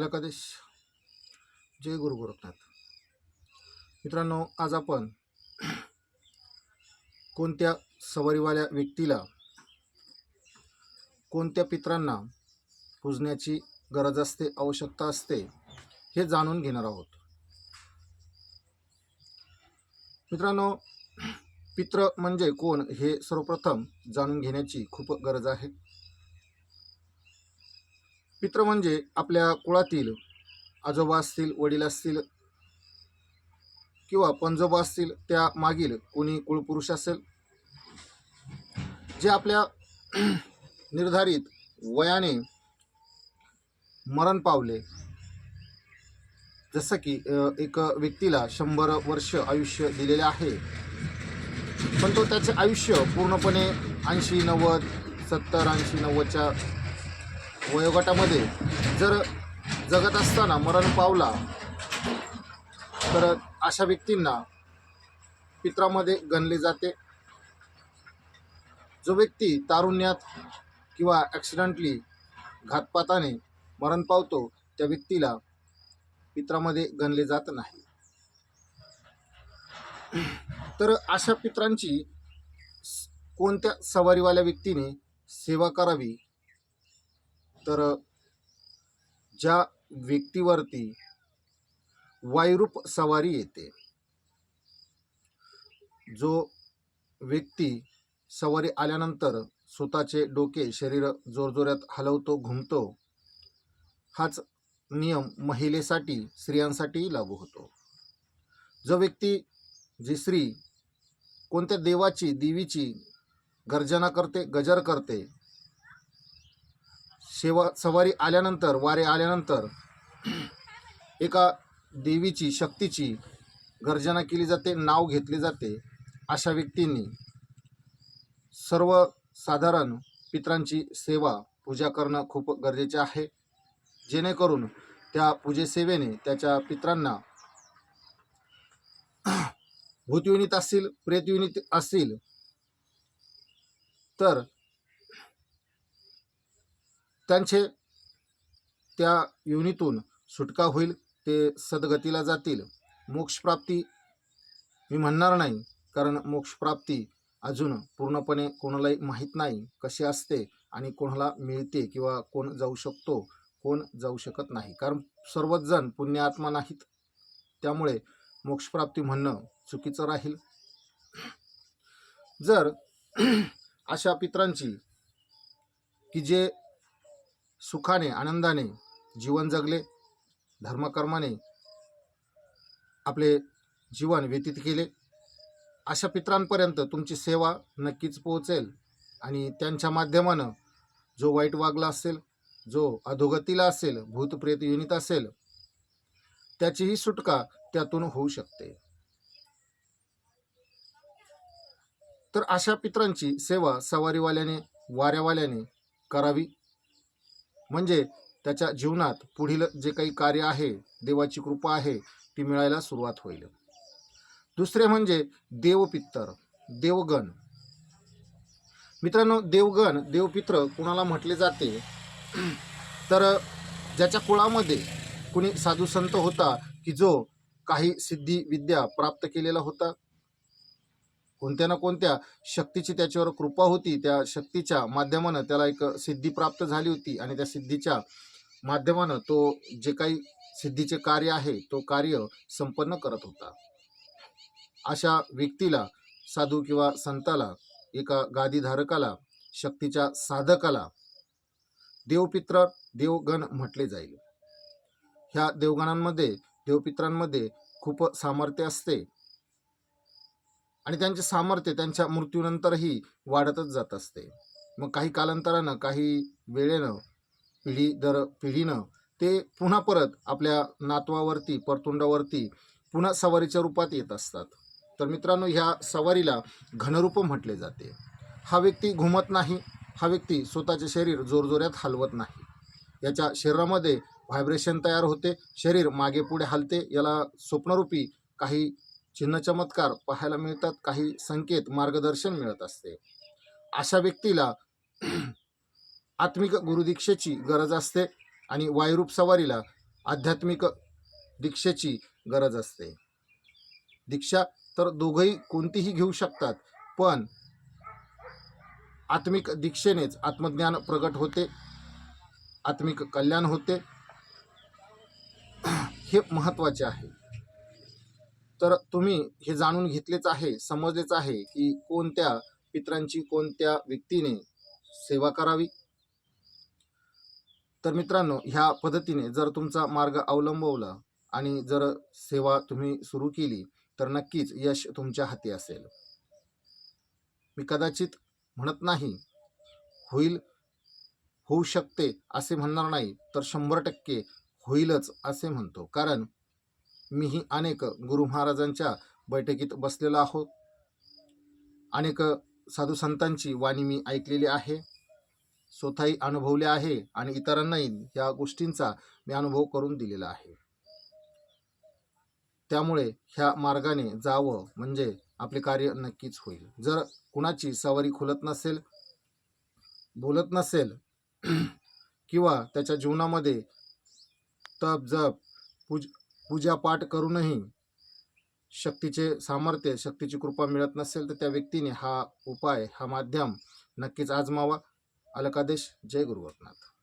अलकादेश. जय गुरु गोरखनाथ. मित्रांनो, आज आपण कोणत्या सवारीवाल्या व्यक्तीला कोणत्या पित्रांना पूजण्याची गरज असते, आवश्यकता असते, हे जाणून घेणार आहोत. मित्रांनो, पित्र म्हणजे कोण हे सर्वप्रथम जाणून घेण्याची खूप गरज आहे. पित्र म्हणजे आपल्या कुळातील आजोबा असतील, वडील असतील किंवा पणजोबा असतील, त्या मागील कोणी कुळपुरुष असेल जे आपल्या निर्धारित वयाने मरण पावले. जसं की एक व्यक्तीला 100 वर्ष आयुष्य दिलेले आहे, पण तो त्याचे आयुष्य पूर्णपणे 80, 90, 70, 80, 90च्या वयोगटामध्ये जर जगत असताना मरण पावला, तर अशा व्यक्तींना पित्रामध्ये गणले जाते. जो व्यक्ती तारुण्यात किंवा ॲक्सिडेंटली घातपाताने मरण पावतो, त्या व्यक्तीला पित्रामध्ये गणले जात नाही. तर अशा पित्रांची कोणत्या सवारीवाल्या व्यक्तीने सेवा करावी? तर ज्या व्यक्तीवरती वायुरूप सवारी येते, जो व्यक्ती सवारी आल्यानंतर स्वतःचे डोके शरीर जोरजोरात हलवतो, घुमतो, हाच नियम महिलेसाठी, स्त्रियांसाठी लागू होतो. जो व्यक्ती, जी स्त्री कोणत्या देवाची, देवीची गर्जना करते, गजर करते, सवारी आल्यानंतर, वारे आल्यानंतर एका देवीची, शक्तीची गर्जना केली जाते, नाव घेतले जाते, अशा व्यक्तींनी सर्वसाधारण पित्रांची सेवा, पूजा करणं खूप गरजेचे आहे. जेणेकरून त्या पूजेसेवेने त्याच्या पित्रांना भूतयोनीत असतील, प्रेतयोनीत असतील, तर त्यांचे त्या योनीतून सुटका होईल, ते सद्गतीला जातील. मोक्षप्राप्ती मी म्हणणार नाही, कारण मोक्षप्राप्ती अजून पूर्णपणे कोणालाही माहीत नाही कशी असते आणि कोणाला मिळते किंवा कोण जाऊ शकतो, कोण जाऊ शकत नाही, कारण सर्वच जण पुण्यात्मा नाहीत. त्यामुळे मोक्षप्राप्ती म्हणणं चुकीचं राहील. जर अशा पित्रांची की जे सुखाने, आनंदाने जीवन जगले, धर्मकर्माने आपले जीवन व्यतीत केले, अशा पित्रांपर्यंत तुमची सेवा नक्कीच पोहोचेल. आणि त्यांच्या माध्यमानं जो वाईट वागला असेल, जो अधोगतीला असेल, भूतप्रेत योनीत असेल, त्याचीही सुटका त्यातून होऊ शकते. तर अशा पित्रांची सेवा सवारीवाल्याने, वाऱ्यावाल्याने करावी, म्हणजे त्याच्या जीवनात पुढील जे काही कार्य आहे, देवाची कृपा आहे, ती मिळायला सुरुवात होईल. दुसरे म्हणजे देवपितर, देवगण. मित्रांनो, देवगण, देवपित्र कुणाला म्हटले जाते? तर ज्याच्या कुळामध्ये कुणी साधू संत होता की जो काही सिद्धी विद्या प्राप्त केलेला होता, कोणत्या ना कोणत्या शक्तीची त्याच्यावर कृपा होती, त्या शक्तीच्या माध्यमानं त्याला एक सिद्धी प्राप्त झाली होती आणि त्या सिद्धीच्या माध्यमानं तो जे काही सिद्धीचे कार्य आहे, तो कार्य संपन्न करत होता. अशा व्यक्तीला, साधू किंवा संताला, एका गादीधारकाला, शक्तीच्या साधकाला देवपित्र, देवगण म्हटले जाईल. ह्या देवगणांमध्ये, देवपित्रांमध्ये खूप सामर्थ्य असते आणि त्यांचे सामर्थ्य त्यांच्या मृत्यूनंतरही वाढतच जात असते. मग काही कालांतरानं, काही वेळेनं, पिढी दर पिढीनं ते पुन्हा परत आपल्या नातवावरती, परतोंडावरती पुन्हा सवारीच्या रूपात येत असतात. तर मित्रांनो, ह्या सवारीला घनरूप म्हटले जाते. हा व्यक्ती घुमत नाही, हा व्यक्ती स्वतःचे शरीर जोरजोरात हलवत नाही. याच्या शरीरामध्ये व्हायब्रेशन तयार होते, शरीर मागे पुढे हलते. याला स्वप्नरूपी काही चिन्ह चमत्कार पाहायला मिळतात, काही संकेत, मार्गदर्शन मिळत असते. अशा व्यक्तीला आत्मिक गुरुदीक्षेची गरज असते आणि वायुरूप सवारीला आध्यात्मिक दीक्षेची गरज असते. दीक्षा तर दोघंही कोणतीही घेऊ शकतात, पण आत्मिक दीक्षेनेच आत्मज्ञान प्रगट होते, आत्मिक कल्याण होते, हे महत्त्वाचे आहे. तर तुम्ही हे जाणून घेतलेच आहे, समजलेच आहे की कोणत्या पितरांची कोणत्या व्यक्तीने सेवा करावी. तर मित्रांनो, ह्या पद्धतीने जर तुमचा मार्ग अवलंबवला आणि जर सेवा तुम्ही सुरू केली तर नक्कीच यश तुमच्या हाती असेल. मी कदाचित म्हणत नाही होईल, होऊ शकते असे म्हणणार नाही, तर 100% होईलच असे म्हणतो. कारण मीही अनेक गुरु महाराजांच्या बैठकीत बसलेलो आहोत, अनेक साधू संतांची वाणी मी ऐकलेली आहे, स्वतःही अनुभवले आहे आणि इतरांनाही या गोष्टींचा मी अनुभव करून दिलेला आहे. त्यामुळे ह्या मार्गाने जावं म्हणजे आपले कार्य नक्कीच होईल. जर कुणाची सवारी खुलत नसेल, बोलत नसेल किंवा त्याच्या जीवनामध्ये तप जप पूजापाठ करूनही शक्तीचे सामर्थ्य, शक्तीची कृपा मिळत नसेल, तर त्या व्यक्तीने हा उपाय, हा माध्यम नक्कीच आजमावा. अलकादेश. जय गुरु गोरखनाथ.